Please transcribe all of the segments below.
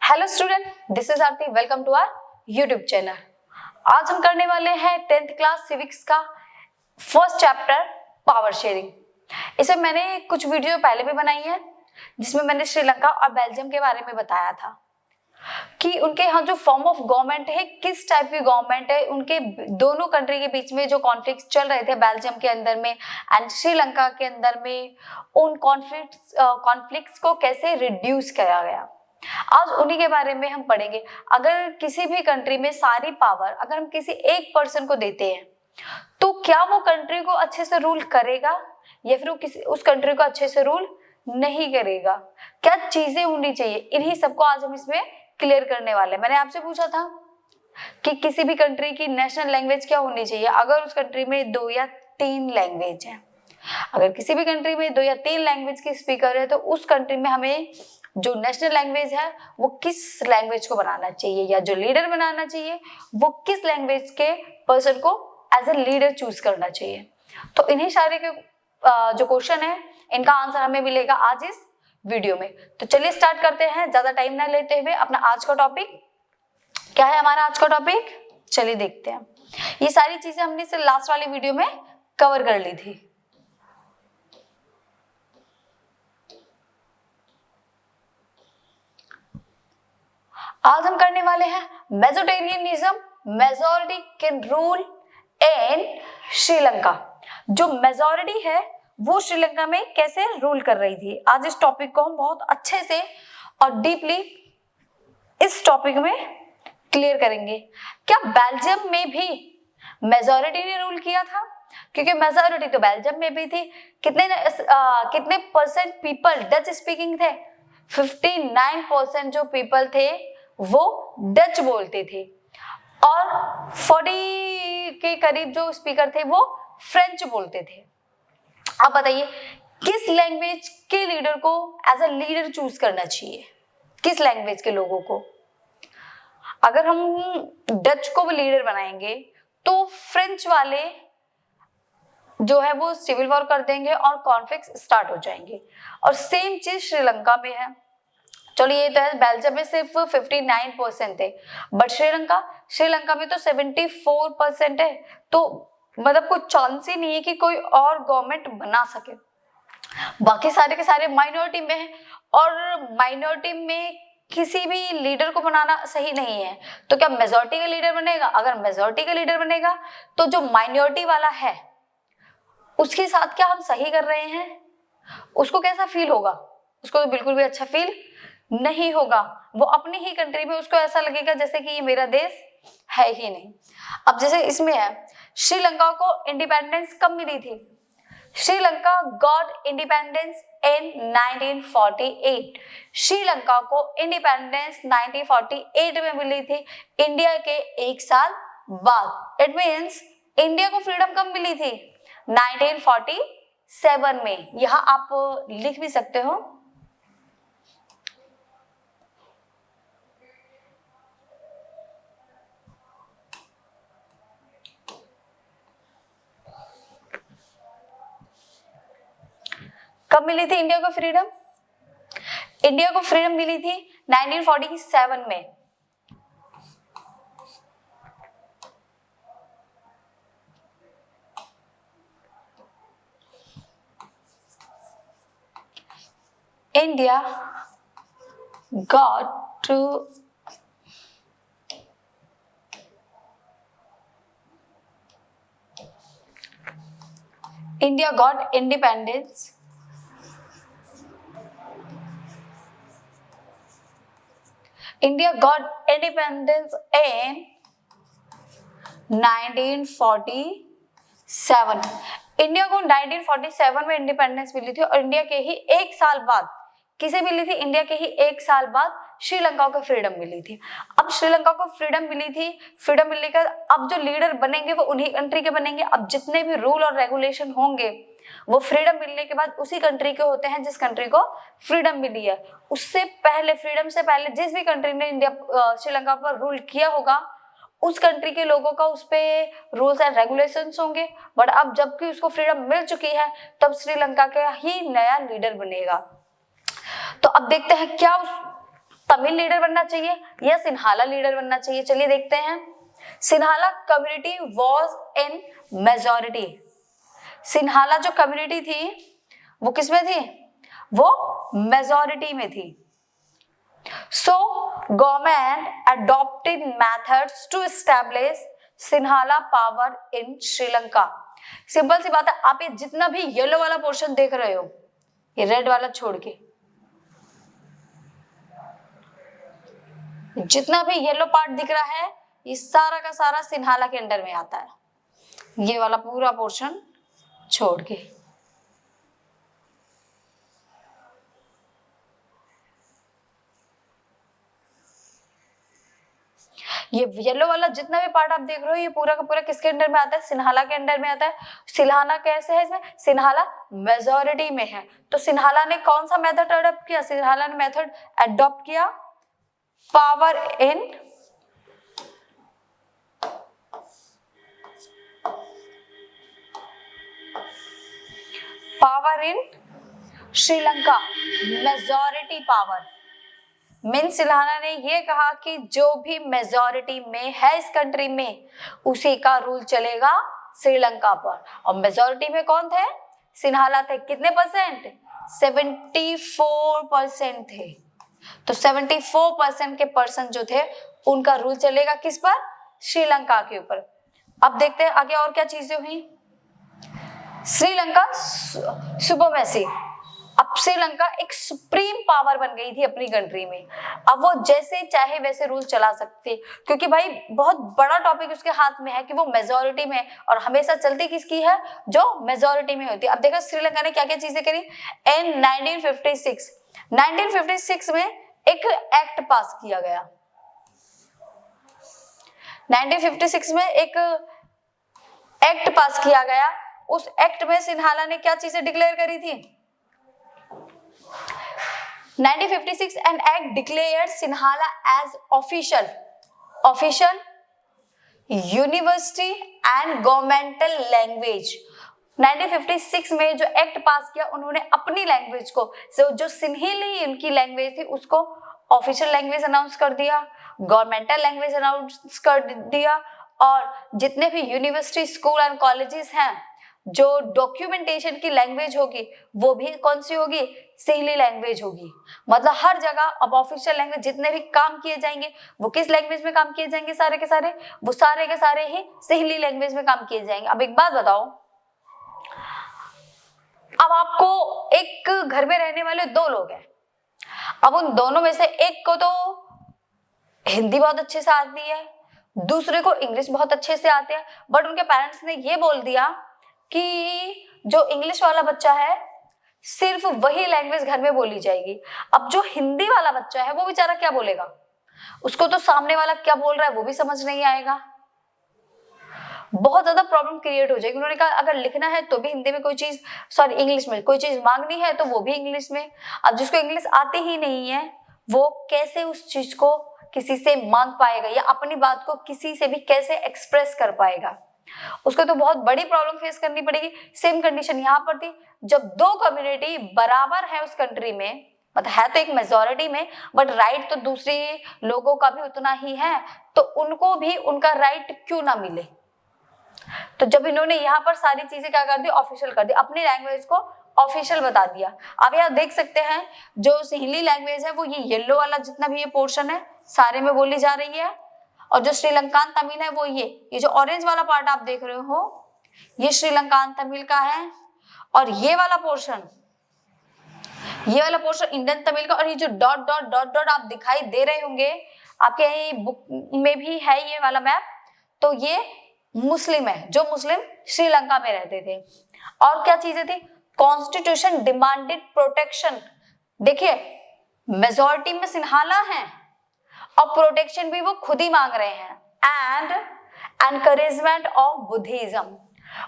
Hello student, this is Aarti. Welcome to our YouTube channel. आज हम करने वाले हैं 10th क्लास सिविक्स का फर्स्ट चैप्टर पावर शेयरिंग। इसे मैंने कुछ वीडियो पहले भी बनाई है जिसमें मैंने श्रीलंका और बेल्जियम के बारे में बताया था कि उनके यहाँ जो फॉर्म ऑफ गवर्नमेंट है, किस टाइप की गवर्नमेंट है, उनके दोनों कंट्री के बीच में जो कॉन्फ्लिक्ट चल रहे थे बेल्जियम के अंदर में एंड श्रीलंका के अंदर में, उन कॉन्फ्लिक्ट्स को कैसे रिड्यूस किया गया। आज उन्हीं के बारे में हम पढ़ेंगे। अगर किसी भी कंट्री में सारी पावर अगर हम किसी एक पर्सन को देते हैं तो क्या वो कंट्री को अच्छे से रूल करेगा या फिर वो उस कंट्री को अच्छे से रूल नहीं करेगा। क्या चीजें होनी चाहिए, इन्हीं सबको आज हम इसमें क्लियर करने वाले हैं। मैंने आपसे पूछा था कि किसी भी कंट्री की नेशनल लैंग्वेज क्या होनी चाहिए अगर उस कंट्री में 2 या 3 लैंग्वेज है। अगर किसी भी कंट्री में 2 या 3 लैंग्वेज के स्पीकर है तो उस कंट्री में हमें जो नेशनल लैंग्वेज है वो किस लैंग्वेज को बनाना चाहिए, या जो लीडर बनाना चाहिए वो किस लैंग्वेज के पर्सन को एज ए लीडर चूज करना चाहिए। तो इन्हीं सारे के जो क्वेश्चन है इनका आंसर हमें मिलेगा आज इस वीडियो में। तो चलिए स्टार्ट करते हैं, ज्यादा टाइम ना लेते हुए। अपना आज का टॉपिक क्या है, हमारा आज का टॉपिक चलिए देखते हैं। ये सारी चीजें हमने से लास्ट वाली वीडियो में कवर कर ली थी। आज हम करने वाले हैं majoritarianism, majority can rule in Sri Lanka. जो मेजॉरिटी है वो श्रीलंका में कैसे रूल कर रही थी। आज इस टॉपिक को हम बहुत अच्छे से और डीपली इस टॉपिक में क्लियर करेंगे। क्या बेल्जियम में भी मेजॉरिटी ने रूल किया था? क्योंकि मेजॉरिटी तो बेल्जियम में भी थी। कितने परसेंट पीपल डच स्पीकिंग थे? 59% जो पीपल थे वो डच बोलते थे और 40 के करीब जो स्पीकर थे वो फ्रेंच बोलते थे। अब बताइए किस लैंग्वेज के लीडर को एज अ लीडर चूज करना चाहिए, किस लैंग्वेज के लोगों को। अगर हम डच को भी लीडर बनाएंगे तो फ्रेंच वाले जो है वो सिविल वॉर कर देंगे और कॉन्फ्लिक्ट स्टार्ट हो जाएंगे। और सेम चीज श्रीलंका में है। चलिए ये तो है, बेल्जियम में सिर्फ 59% थे बट श्रीलंका में तो 74% है। तो मतलब कोई चांस ही नहीं है कि कोई और गवर्नमेंट बना सके। बाकी सारे के सारे माइनॉरिटी में है और माइनॉरिटी में किसी भी लीडर को बनाना सही नहीं है। तो क्या मेजॉरिटी का लीडर बनेगा? अगर मेजॉरिटी का लीडर बनेगा तो जो माइनॉरिटी वाला है उसके साथ क्या हम सही कर रहे हैं, उसको कैसा फील होगा? उसको तो बिल्कुल भी अच्छा फील नहीं होगा। वो अपनी ही कंट्री में उसको ऐसा लगेगा जैसे कि ये मेरा देश है ही नहीं। अब जैसे इसमें है, श्रीलंका को इंडिपेंडेंस कब मिली थी? Sri Lanka got independence in 1948। Sri Lanka को इंडिपेंडेंस 1948 में मिली थी, इंडिया के 1 साल बाद। इट मीन्स इंडिया को फ्रीडम कब मिली थी? 1947 में। यहां आप लिख भी सकते हो कब मिली थी इंडिया को फ्रीडम? इंडिया को फ्रीडम मिली थी 1947 में। India got independence in 1947। India को 1947 में इंडिपेंडेंस मिली थी और इंडिया के ही 1 साल बाद किसे मिली थी? इंडिया के ही 1 साल बाद श्रीलंका को फ्रीडम मिली थी। अब श्रीलंका को फ्रीडम मिली थी, फ्रीडम मिलने के अब जो लीडर बनेंगे वो उन्हीं कंट्री के बनेंगे। अब जितने भी रूल और रेगुलेशन होंगे वो फ्रीडम मिलने के बाद उसी कंट्री के होते हैं जिस कंट्री को फ्रीडम मिली है। उससे पहले, फ्रीडम से पहले जिस भी कंट्री ने श्रीलंका पर रूल किया होगा उस कंट्री के लोगों का उस पे रूल्स एंड रेगुलेशंस होंगे। बट अब जबकि उसको फ्रीडम मिल चुकी है तब श्रीलंका का ही नया लीडर बनेगा। तो अब देखते हैं क्या तमिल लीडर बनना चाहिए या सिन्हाला लीडर बनना चाहिए? चलिए देखते हैं। Sinhala community was in majority. Sinhala जो कम्युनिटी थी वो किसमें थी? वो मेजोरिटी में थी। So government adopted methods to establish Sinhala power in Sri Lanka. Simple सी बात है, आप ये जितना भी येलो वाला पोर्शन देख रहे हो, ये रेड वाला छोड़ के, जितना भी येलो पार्ट दिख रहा है ये सारा का सारा सिन्हाला के अंडर में आता है, ये वाला पूरा पोर्शन छोड़ के। ये येलो वाला जितना भी पार्ट आप देख रहे हो ये पूरा का पूरा किसके अंडर में आता है? सिन्हाला के अंडर में आता है। सिन्हाला कैसे है इसमें? सिन्हाला मेजोरिटी में है। तो सिन्हाला ने कौन सा मेथड अडॉप्ट किया? सिन्हाला ने मेथड अडॉप्ट किया power in Sri Lanka, majority power. Mean Sinhala ने ये कहा कि जो भी मेजोरिटी में है इस कंट्री में उसी का रूल चलेगा श्रीलंका पर। और मेजोरिटी में कौन थे? सिन्हाला थे। कितने परसेंट? 74% थे। तो 74% के पर्सन जो थे उनका रूल चलेगा किस पर? श्रीलंका के ऊपर। अब देखते हैं आगे और क्या चीजें हुई। श्रीलंका सुप्रीमेसी। अब श्रीलंका एक सुप्रीम पावर बन गई थी अपनी कंट्री में। अब वो जैसे चाहे वैसे रूल चला सकते, क्योंकि भाई बहुत बड़ा टॉपिक उसके हाथ में है कि वो मेजोरिटी में, और हमेशा चलती किसकी है? जो मेजोरिटी में होती है। अब देखो श्रीलंका ने क्या क्या चीजें करी। इन 1956 में एक एक्ट पास किया गया। 1956 में एक एक्ट पास किया गया। उस एक्ट में सिन्हाला ने क्या चीजें डिक्लेयर करी थी? 1956 an act declared Sinhala as official university and governmental language। 1956 में जो एक्ट पास किया उन्होंने अपनी लैंग्वेज को, जो सिन्हीली उनकी लैंग्वेज थी उसको ऑफिशियल लैंग्वेज अनाउंस कर दिया, गवर्नमेंटल लैंग्वेज अनाउंस कर दिया, और जितने भी यूनिवर्सिटी, स्कूल एंड कॉलेजेस हैं जो डॉक्यूमेंटेशन की लैंग्वेज होगी वो भी कौन सी होगी? सिन्हली लैंग्वेज होगी। मतलब हर जगह अब ऑफिशियल लैंग्वेज जितने भी काम किए जाएंगे वो किस लैंग्वेज में काम किए जाएंगे? सारे के सारे वो सारे के सारे ही सिन्हली लैंग्वेज में काम किए जाएंगे। अब एक बात बताओ, अब आपको एक घर में रहने वाले 2 लोग हैं। अब उन दोनों में से एक को तो हिंदी बहुत अच्छे से आती है, दूसरे को इंग्लिश बहुत अच्छे से आते हैं, बट उनके पेरेंट्स ने ये बोल दिया कि जो इंग्लिश वाला बच्चा है सिर्फ वही लैंग्वेज घर में बोली जाएगी। अब जो हिंदी वाला बच्चा है वो बेचारा क्या बोलेगा? उसको तो सामने वाला क्या बोल रहा है वो भी समझ नहीं आएगा। बहुत ज्यादा प्रॉब्लम क्रिएट हो जाएगी। उन्होंने कहा अगर लिखना है तो भी हिंदी में कोई चीज, सॉरी इंग्लिश में कोई चीज मांगनी है तो वो भी इंग्लिश में। अब जिसको इंग्लिश आती ही नहीं है वो कैसे उस चीज को किसी से मांग पाएगा या अपनी बात को किसी से भी कैसे एक्सप्रेस कर पाएगा? उसको तो बहुत बड़ी प्रॉब्लम फेस करनी पड़ेगी। सेम कंडीशन यहाँ पर थी। जब 2 कम्युनिटी बराबर है उस कंट्री में, मतलब है तो एक मेजोरिटी में बट राइट तो दूसरे लोगों का भी उतना ही है, तो उनको भी उनका राइट क्यों ना मिले? तो जब इन्होंने यहाँ पर सारी चीजें क्या कर दी? ऑफिशियल कर दी, अपनी लैंग्वेज को ऑफिशियल बता दिया। अब यहाँ देख सकते हैं जो सिन्हली लैंग्वेज है वो ये येलो वाला जितना भी ये पोर्शन है सारे में बोली जा रही है, और जो श्रीलंकान तमिल है वो ये जो ऑरेंज वाला पार्ट आप देख रहे हो ये श्रीलंकान तमिल का है, और ये वाला पोर्शन इंडियन तमिल का, और ये जो डॉट डॉट डॉट डॉट आप दिखाई दे रहे होंगे आपके बुक में भी है ये वाला मैप, तो ये मुस्लिम है जो मुस्लिम श्रीलंका में रहते थे। और क्या चीजें थी? Constitution demanded protection. देखिए मेजोरिटी में सिन्हाला है और प्रोटेक्शन भी वो खुद ही मांग रहे हैं। एंड एनकरेजमेंट ऑफ बुद्धिज्म,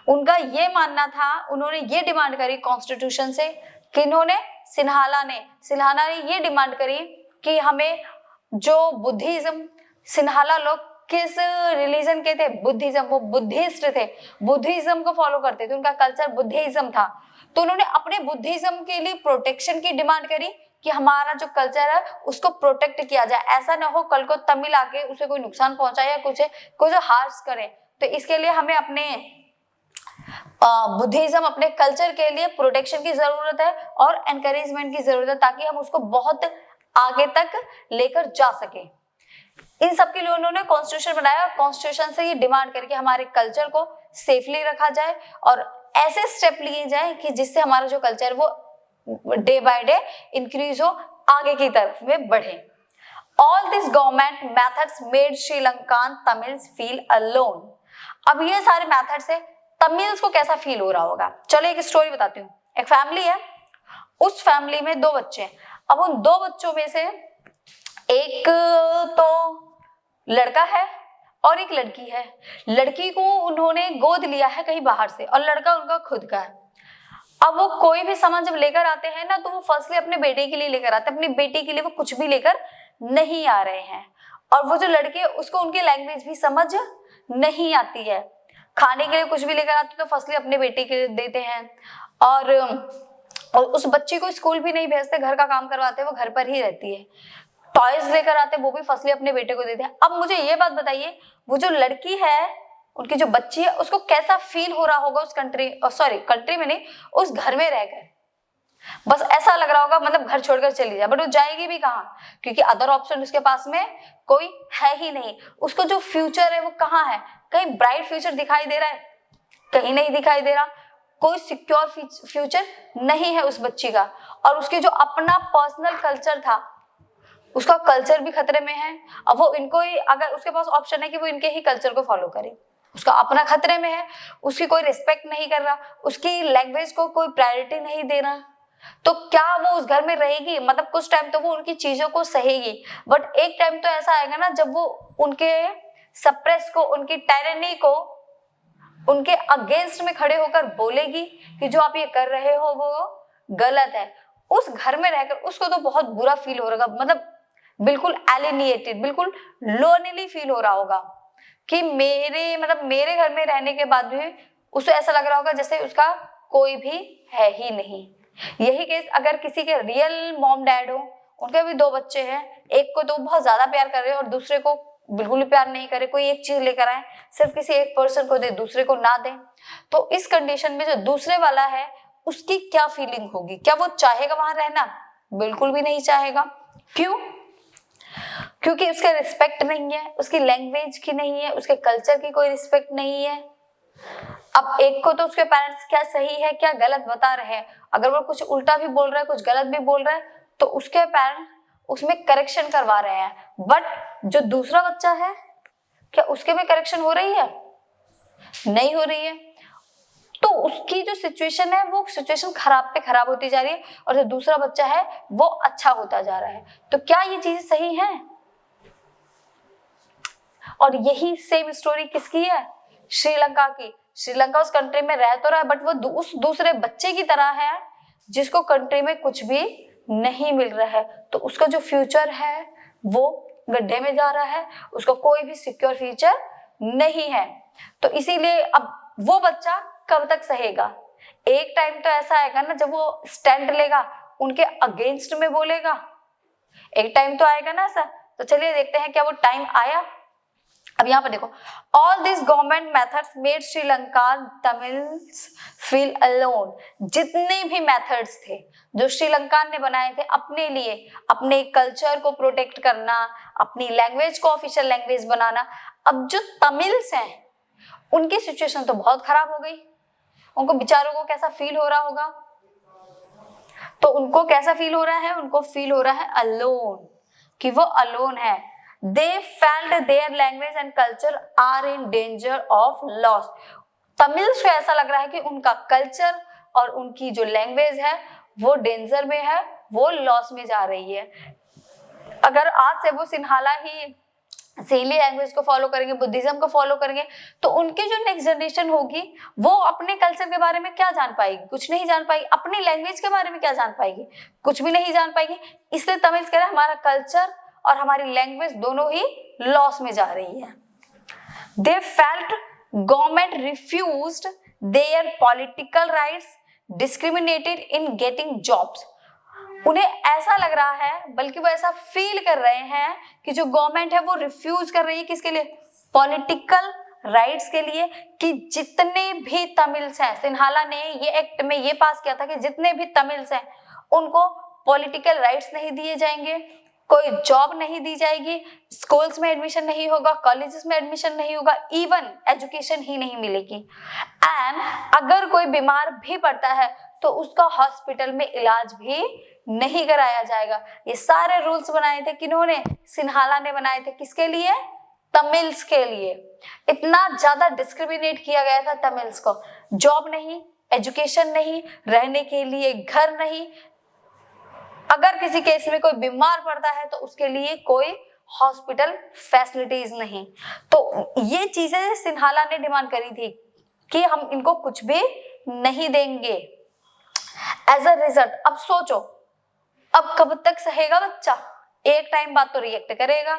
उनका ये मानना था, उन्होंने ये डिमांड करी कॉन्स्टिट्यूशन से कि इन्होंने सिन्हाला ने ये डिमांड करी कि हमें जो बुद्धिज्म, सिन्हाला लोग किस रिलीजन के थे? बुद्धिज्म, वो बुद्धिस्ट थे, बुद्धिज्म को फॉलो करते थे, उनका कल्चर बुद्धिज्म था। तो उन्होंने अपने बुद्धिज्म के लिए प्रोटेक्शन की डिमांड करी कि हमारा जो कल्चर है उसको प्रोटेक्ट किया जाए, ऐसा ना हो कल को तमिल आके उसे कोई नुकसान पहुंचाए या कुछ हार्श करे। तो इसके लिए हमें अपने बुद्धिज्म, अपने कल्चर के लिए प्रोटेक्शन की जरूरत है और एनकरेजमेंट की जरूरत है, ताकि हम उसको बहुत आगे तक लेकर जा सके। इन सब के लिए उन्होंने कॉन्स्टिट्यूशन बनाया और कॉन्स्टिट्यूशन से ये डिमांड करके हमारे कल्चर को सेफली रखा जाए और ऐसे स्टेप लिए जाए कि जिससे हमारा जो कल्चर वो डे बाय डे इंक्रीज हो, आगे की तरफ में बढ़े। All these government methods made Sri Lankan Tamils feel alone. अब ये सारे मेथड्स है, तमिल्स को कैसा फील हो रहा होगा। चलो एक स्टोरी बताती हूँ। एक फैमिली है, उस फैमिली में 2 बच्चे हैं। अब उन 2 बच्चों में से एक तो लड़का है और एक लड़की है। लड़की को उन्होंने गोद लिया है कहीं बाहर से और लड़का उनका खुद का है। अब वो कोई भी सामान जब लेकर आते हैं ना, तो वो फर्स्टली अपने बेटे के लिए लेकर आते हैं, अपनी बेटी के लिए वो कुछ भी लेकर नहीं आ रहे हैं। और वो जो लड़के उसको उनकी लैंग्वेज भी समझ नहीं आती है। खाने के लिए कुछ भी लेकर आते तो फर्स्टली अपने बेटे के लिए देते हैं और उस बच्ची को स्कूल भी नहीं भेजते, घर का काम करवाते, वो घर पर ही रहती है। टॉयज लेकर आते वो भी फर्स्टली अपने बेटे को देते हैं। अब मुझे ये बात बताइए, वो जो लड़की है, उनकी जो बच्ची है, उसको कैसा फील हो रहा होगा उस कंट्री में नहीं, उस घर में रहकर। बस ऐसा लग रहा होगा मतलब घर छोड़कर चली जाए, बट वो जाएगी भी कहाँ, क्योंकि अदर ऑप्शन उसके पास में कोई है ही नहीं। उसको जो फ्यूचर है वो कहाँ है, कहीं ब्राइट फ्यूचर दिखाई दे रहा है, कहीं नहीं दिखाई दे रहा। कोई सिक्योर फ्यूचर नहीं है उस बच्ची का। और उसकी जो अपना पर्सनल कल्चर था, उसका कल्चर भी खतरे में है। अब वो इनको ही, अगर उसके पास ऑप्शन है कि वो इनके ही कल्चर को फॉलो करे, उसका अपना खतरे में है। उसकी कोई रिस्पेक्ट नहीं कर रहा, उसकी लैंग्वेज को कोई प्रायोरिटी नहीं दे रहा, तो क्या वो उस घर में रहेगी? मतलब कुछ टाइम तो वो उनकी चीजों को सहेगी, बट एक टाइम तो ऐसा आएगा ना जब वो उनके सप्रेस को, उनकी टायरनी को उनके अगेंस्ट में खड़े होकर बोलेगी कि जो आप ये कर रहे हो वो गलत है। उस घर में रहकर उसको तो बहुत बुरा फील हो रहा होगा, मतलब बिल्कुल एलिनिएटेड, बिल्कुल लोनली फील हो रहा होगा कि मेरे घर में रहने के बाद भी उसे ऐसा लग रहा होगा जैसे उसका कोई भी है ही नहीं। यही केस अगर किसी के रियल मॉम डैड हो, उनके भी 2 बच्चे हैं, एक को तो बहुत ज्यादा प्यार कर रहे हैं और दूसरे को बिल्कुल भी प्यार नहीं करे, कोई एक चीज लेकर आए सिर्फ किसी एक पर्सन को दे, दूसरे को ना दे, तो इस कंडीशन में जो दूसरे वाला है उसकी क्या फीलिंग होगी? क्या वो चाहेगा वहां रहना? बिल्कुल भी नहीं चाहेगा। क्यों? क्योंकि उसका रिस्पेक्ट नहीं है, उसकी लैंग्वेज की नहीं है, उसके कल्चर की कोई रिस्पेक्ट नहीं है। अब एक को तो उसके पेरेंट्स क्या सही है क्या गलत बता रहे हैं, अगर वो कुछ उल्टा भी बोल रहा है, कुछ गलत भी बोल रहा है, तो उसके पेरेंट्स उसमें करेक्शन करवा रहे हैं। बट जो दूसरा बच्चा है, क्या उसके में करेक्शन हो रही है? नहीं हो रही है। तो उसकी जो सिचुएशन है वो सिचुएशन खराब पे खराब होती जा रही है और जो दूसरा बच्चा है वो अच्छा होता जा रहा है। तो क्या ये चीजें सही हैं? और यही सेम स्टोरी किसकी है? श्रीलंका की। श्रीलंका उस कंट्री में रह तो रहा है, बट वो उस दूसरे बच्चे की तरह है जिसको कंट्री में कुछ भी नहीं मिल रहा है। तो उसका जो फ्यूचर है वो गड्ढे में जा रहा है, उसका कोई भी सिक्योर फ्यूचर नहीं है। तो इसीलिए अब वो बच्चा कब तक सहेगा? एक टाइम तो ऐसा आएगा ना जब वो स्टैंड लेगा, उनके अगेंस्ट में बोलेगा। एक टाइम तो आएगा ना ऐसा। तो चलिए देखते हैं क्या वो टाइम आया। अब यहाँ पर देखो, all this government methods made Sri Lanka Tamils feel alone. जितने भी मेथड्स थे जो श्रीलंका ने बनाए थे अपने लिए, अपने कल्चर को प्रोटेक्ट करना, अपनी लैंग्वेज को ऑफिशियल लैंग्वेज बनाना, अब जो तमिल्स हैं उनकी सिचुएशन तो बहुत खराब हो गई। उनको बेचारों को कैसा फील हो रहा होगा? तो उनको कैसा फील हो रहा है? उनको फील हो रहा है अलोन, कि वो अलोन है। They felt their language and culture are in danger of loss. Tamils को ऐसा लग रहा है कि उनका कल्चर और उनकी जो लैंग्वेज है वो डेंजर में है, वो लॉस में जा रही है। अगर आज से वो सिन्हाला ही सीली लैंग्वेज को फॉलो करेंगे, बुद्धिज्म को फॉलो करेंगे, तो उनकी जो नेक्स्ट जनरेशन होगी वो अपने कल्चर के बारे में क्या जान पाएगी? कुछ नहीं जान पाएगी। अपनी लैंग्वेज के बारे में क्या जान पाएगी? कुछ भी नहीं जान पाएगी। इसलिए तमिल्स कह रहे हैं हमारा कल्चर और हमारी लैंग्वेज दोनों ही लॉस में जा रही है। They felt government refused their political rights, discriminated in getting jobs. उन्हें ऐसा लग रहा है, बल्कि वो ऐसा फील कर रहे हैं कि जो गवर्नमेंट है वो रिफ्यूज कर रही है किसके लिए, पॉलिटिकल राइट्स के लिए, कि जितने भी तमिल्स हैं, सिन्हाला ने ये एक्ट में ये पास किया था कि जितने भी तमिल्स हैं उनको पॉलिटिकल राइट्स नहीं दिए जाएंगे, कोई जॉब नहीं दी जाएगी, स्कूल्स में एडमिशन नहीं होगा, कॉलेजेस में एडमिशन नहीं होगा, इवन एजुकेशन ही नहीं मिलेगी। एंड अगर कोई बीमार भी पड़ता है तो उसका हॉस्पिटल में इलाज भी नहीं कराया जाएगा। ये सारे रूल्स बनाए थे किन्होंने, सिन्हाला ने बनाए थे, किसके लिए, तमिल्स के लिए। इतना ज्यादा डिस्क्रिमिनेट किया गया था तमिल्स को, जॉब नहीं, एजुकेशन नहीं, रहने के लिए घर नहीं, अगर किसी केस में कोई बीमार पड़ता है तो उसके लिए कोई हॉस्पिटल फैसिलिटीज नहीं। तो ये चीजें सिन्हाला ने डिमांड करी थी कि हम इनको कुछ भी नहीं देंगे। एज अ रिजल्ट अब सोचो, अब कब तक सहेगा बच्चा, एक टाइम बाद तो रिएक्ट करेगा।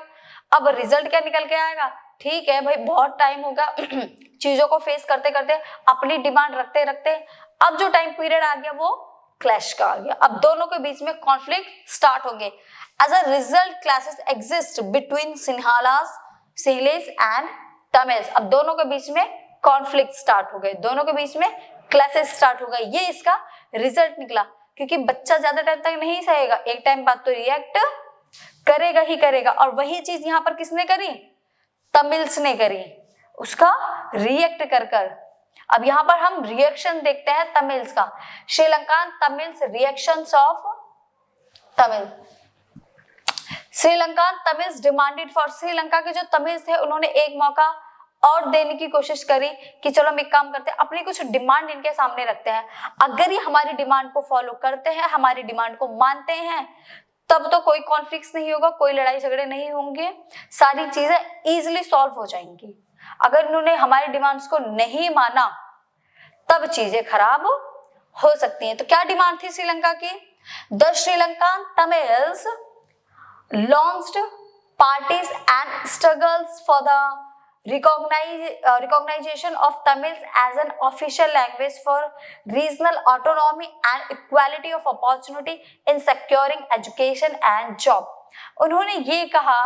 अब रिजल्ट क्या निकल के आएगा, ठीक है भाई बहुत टाइम होगा चीजों को फेस करते करते, अपनी डिमांड रखते रखते, अब जो टाइम पीरियड आ गया वो क्लैश का आ गया। अब दोनों के बीच में कॉन्फ्लिक्ट स्टार्ट होंगे। As a result clashes exist between Sinhalese and Tamils. अब दोनों के बीच में कॉन्फ्लिक्ट स्टार्ट हो गए, दोनों के बीच में क्लैशेस स्टार्ट हो गए। ये इसका रिजल्ट निकला, क्योंकि बच्चा ज्यादा टाइम तक नहीं सहेगा, एक टाइम बाद तो रिएक्ट करेगा ही करेगा। और वही चीज यहाँ पर किसने करी, तमिल्स ने करी, उसका रिएक्ट कर कर। अब यहाँ पर हम रिएक्शन देखते हैं तमिल्स का। Sri Lankan Tamils reactions of Tamil. Sri Lankan Tamils demanded for, Sri Lanka के जो तमिल्स थे उन्होंने एक मौका और देने की कोशिश करी कि चलो हम एक काम करते हैं, अपनी कुछ डिमांड इनके सामने रखते हैं, अगर ये हमारी डिमांड को फॉलो करते हैं, हमारी डिमांड को मानते हैं, तब तो कोई कॉन्फ्लिक्ट नहीं होगा, कोई लड़ाई झगड़े नहीं होंगे, सारी चीजें इजीली सॉल्व हो जाएंगी। अगर इन्होंने हमारी डिमांड्स को नहीं माना तब चीजें खराब हो सकती हैं। तो क्या डिमांड थी श्रीलंका की, the Sri Lankan Tamils launched parties and struggles for the recognition of Tamils as an official language for regional autonomy and equality of opportunity in securing education and job। उन्होंने ये कहा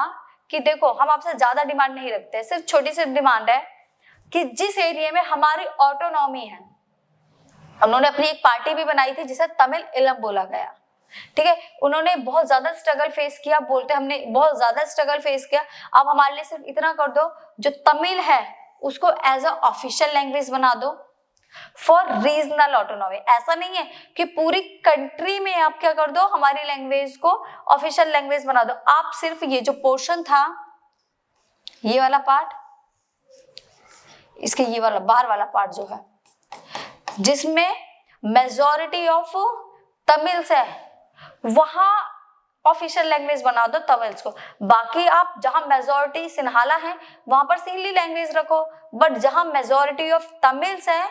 कि देखो हम आपसे ज्यादा डिमांड नहीं रखते, सिर्फ छोटी सी डिमांड है कि जिस एरिया में हमारी ऑटोनॉमी है, उन्होंने अपनी एक पार्टी भी बनाई थी जिसे तमिल इलम बोला गया, ठीक है। उन्होंने बहुत ज्यादा स्ट्रगल फेस किया, बोलते हमने बहुत ज्यादा स्ट्रगल फेस किया, अब हमारे लिए सिर्फ इतना कर दो, जो तमिल है उसको एज अ ऑफिशियल लैंग्वेज बना दो फॉर रीजनल ऑटोनॉमी। ऐसा नहीं है कि पूरी कंट्री में आप क्या कर दो, हमारी लैंग्वेज को ऑफिशियल लैंग्वेज बना दो, आप सिर्फ ये जो पोर्शन था, ये वाला पार्ट, इसके ये वाला बाहर वाला पार्ट जो है जिसमें मेजॉरिटी ऑफ तमिल्स है, वहां ऑफिशियल लैंग्वेज बना दो तमिल्स को। बाकी आप जहां मेजॉरिटी सिन्हाला है वहां पर सिंहली लैंग्वेज रखो, बट जहां मेजॉरिटी ऑफ तमिल्स है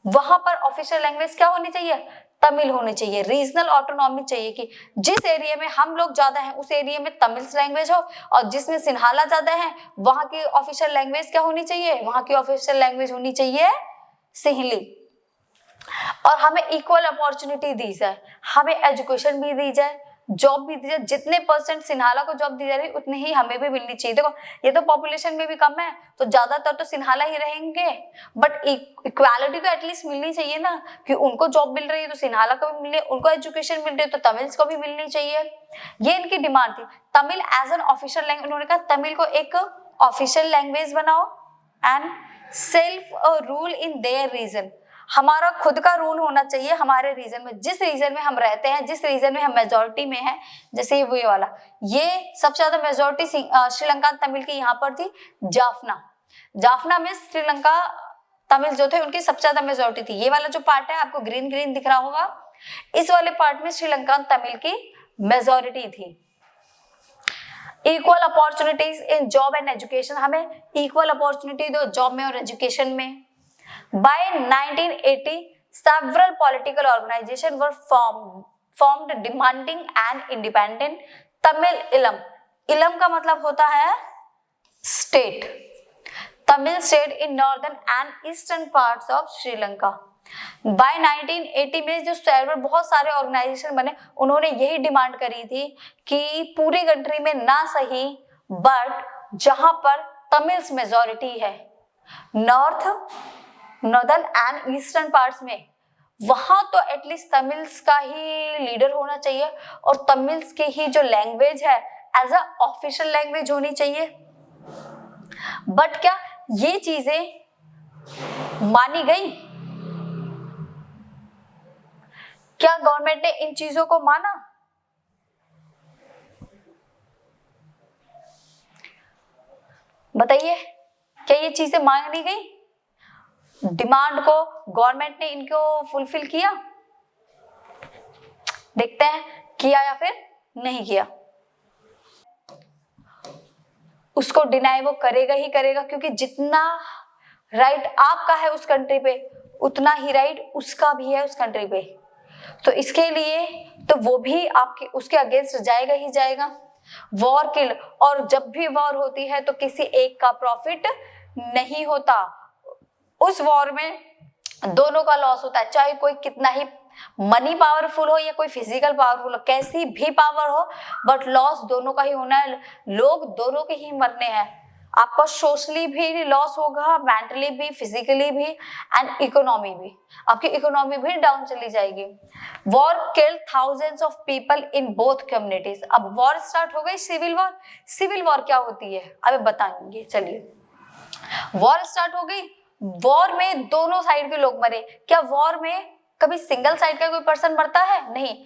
वहां पर ऑफिशियल लैंग्वेज क्या होनी चाहिए, तमिल होनी चाहिए। रीजनल ऑटोनॉमी चाहिए कि जिस एरिया में हम लोग ज्यादा हैं उस एरिया में तमिल लैंग्वेज हो, और जिसमें सिन्हाला ज्यादा है वहां की ऑफिशियल लैंग्वेज क्या होनी चाहिए, वहां की ऑफिशियल लैंग्वेज होनी चाहिए सिंहली। और हमें इक्वल अपॉर्चुनिटी दी जाए, हमें एजुकेशन भी दी जाए, जॉब भी दी जाए, जितने परसेंट सिन्हाला को जॉब दी जा रही है उतनी ही हमें भी मिलनी चाहिए। देखो ये तो पॉपुलेशन में भी कम है तो ज्यादातर तो सिन्हाला ही रहेंगे, बट इक्वालिटी तो एटलीस्ट मिलनी चाहिए ना, कि उनको जॉब मिल रही है तो सिन्हाला को भी मिल रही है, उनको एजुकेशन मिल रही है तो तमिल्स को भी मिलनी चाहिए। ये इनकी डिमांड थी। Tamil as an official language, उन्होंने कहा तमिल को एक ऑफिशियल लैंग्वेज बनाओ and self rule in their region, हमारा खुद का रूल होना चाहिए हमारे रीजन में, जिस रीजन में हम रहते हैं, जिस रीजन में हम मेजॉरिटी में हैं। जैसे ये वाला, ये सबसे ज्यादा मेजॉरिटी श्रीलंका तमिल की यहाँ पर थी जाफना। जाफना में श्रीलंका तमिल जो थे उनकी सबसे ज्यादा मेजॉरिटी थी। ये वाला जो पार्ट है आपको ग्रीन ग्रीन दिख रहा होगा, इस वाले पार्ट में श्रीलंका तमिल की मेजॉरिटी थी। Equal opportunities in job and education, हमें इक्वल अपॉर्चुनिटी दो जॉब में और एजुकेशन में। By 1980, several political organizations were formed demanding an independent Tamil Ilam. Ilam का मतलब होता है state, Tamil state in northern and eastern parts of Sri Lanka. By 1980 में जो बहुत सारे ऑर्गेनाइजेशन बने, उन्होंने यही डिमांड करी थी कि पूरी कंट्री में ना सही बट जहां पर तमिल्स मेजॉरिटी है, नॉर्दर्न एंड ईस्टर्न पार्ट्स में, वहां तो एटलीस्ट तमिल्स का ही लीडर होना चाहिए और तमिल्स की ही जो लैंग्वेज है एज अ ऑफिशियल लैंग्वेज होनी चाहिए। बट क्या ये चीजें मानी गई? क्या गवर्नमेंट ने इन चीजों को माना? बताइए, क्या ये चीजें मानी गई? डिमांड को गवर्नमेंट ने इनको फुलफिल किया? देखते हैं किया या फिर नहीं किया। उसको डिनाई वो करेगा ही करेगा, क्योंकि जितना राइट आपका है उस कंट्री पे उतना ही राइट उसका भी है उस कंट्री पे। तो इसके लिए तो वो भी आपके उसके अगेंस्ट जाएगा ही जाएगा। वॉर किल, और जब भी वॉर होती है तो किसी एक का प्रॉफिट नहीं होता, उस वॉर में दोनों का लॉस होता है, चाहे कोई कितना ही मनी पावरफुल हो या कोई फिजिकल पावरफुल हो, कैसी भी पावर हो, बट लॉस दोनों का ही होना है। लोग दोनों के ही मरने हैं। आपका सोशली भी लॉस होगा, मेंटली भी, फिजिकली भी एंड इकोनॉमी भी। आपकी इकोनॉमी भी डाउन चली जाएगी। War killed thousands of people in both communities. अब वॉर स्टार्ट हो गई, सिविल वॉर। सिविल वॉर क्या होती है अब बताएंगे। चलिए, वॉर स्टार्ट हो गई, वॉर में दोनों साइड के लोग मरे। क्या वॉर में कभी सिंगल साइड का कोई पर्सन मरता है? नहीं।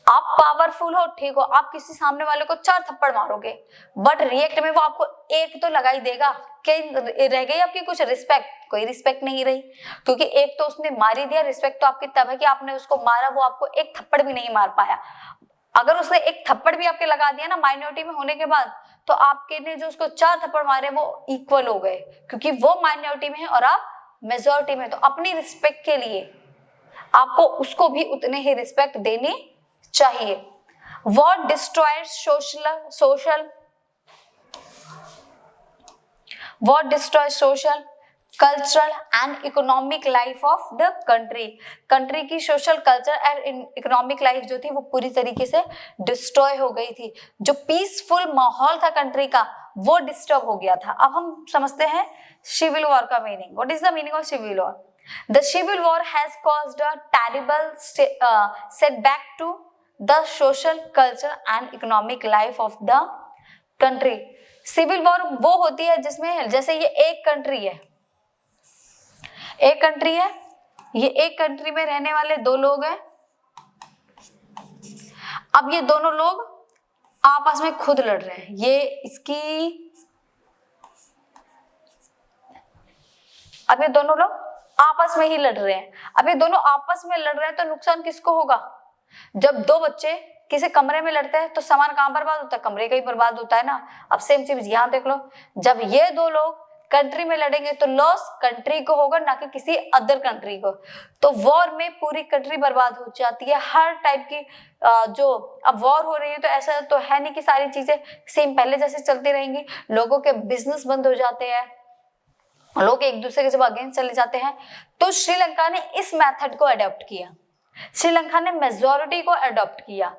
आप पावरफुल हो, ठीक हो, आप किसी सामने वाले को 4 थप्पड़ मारोगे, बट रिएक्ट में वो आपको एक तो लगा ही देगा। कहीं रह गई आपकी कुछ रिस्पेक्ट? कोई रिस्पेक्ट नहीं रही, क्योंकि एक तो उसने मार ही दिया। रिस्पेक्ट तो आपकी तब है कि आपने उसको मारा, वो आपको एक थप्पड़ भी नहीं मार पाया। अगर उसने एक थप्पड़ भी आपके लगा दिया ना माइनॉरिटी में होने के बाद, तो आपके ने जो उसको 4 थप्पड़ मारे वो इक्वल हो गए, क्योंकि वो माइनॉरिटी में है और आप मेजॉरिटी में। तो अपनी रिस्पेक्ट के लिए आपको उसको भी उतने ही रिस्पेक्ट देनी चाहिए। War destroyed social cultural and economic life of the country. Country की social culture and economic life जो थी वो पूरी तरीके से डिस्ट्रॉय हो गई थी। जो पीसफुल माहौल था कंट्री का वो डिस्टर्ब हो गया था। अब हम समझते हैं सिविल वॉर का meaning. What is the meaning of civil war? The civil war has caused a terrible setback to the social, culture and economic life of the country. Civil war वो होती है जिसमें जैसे ये एक कंट्री है, ये एक कंट्री में रहने वाले 2 लोग हैं। अब ये दोनों लोग आपस में खुद लड़ रहे हैं। अब ये दोनों लोग आपस में ही लड़ रहे हैं। अब ये दोनों आपस में लड़ रहे हैं तो नुकसान किसको होगा? जब 2 बच्चे किसी कमरे में लड़ते हैं तो सामान कहाँ बर्बाद होता है? कमरे का ही बर्बाद होता है ना। अब सेम चीज यहाँ देख लो, जब ये 2 लोग कंट्री में लड़ेंगे तो लॉस कंट्री को होगा, ना कि किसी अदर कंट्री को। तो वॉर में पूरी कंट्री बर्बाद हो जाती है। हर टाइप की जो अब वॉर हो रही है तो ऐसा तो है नहीं कि सारी चीजें सेम पहले जैसे चलती रहेंगी। लोगों के बिजनेस बंद हो जाते हैं, लोग एक दूसरे के जब अगेंस्ट चले जाते हैं। तो श्रीलंका ने इस मेथड को अडॉप्ट किया। श्रीलंका ने मेजॉरिटी को अडॉप्ट किया,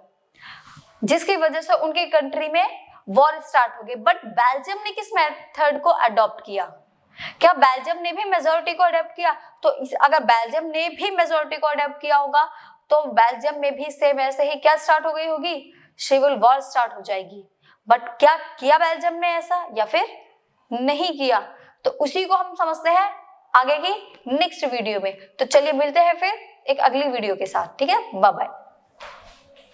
जिसकी वजह से उनकी कंट्री में वॉर स्टार्ट हो गई। बट बेल्जियम ने किस मेथड को अडॉप्ट किया? क्या बेल्जियम ने भी मेजॉरिटी को अडॉप्ट किया? तो अगर बेल्जियम ने भी मेजॉरिटी को अडॉप्ट किया होगा तो बेल्जियम में भी सेम ऐसे ही क्या स्टार्ट हो गई होगी? सिविल वॉर स्टार्ट हो जाएगी। बट क्या किया बेल्जियम ने ऐसा या फिर नहीं किया? तो उसी को हम समझते हैं आगे की नेक्स्ट वीडियो में। तो चलिए मिलते हैं फिर एक अगली वीडियो के साथ। ठीक है, बाय बाय।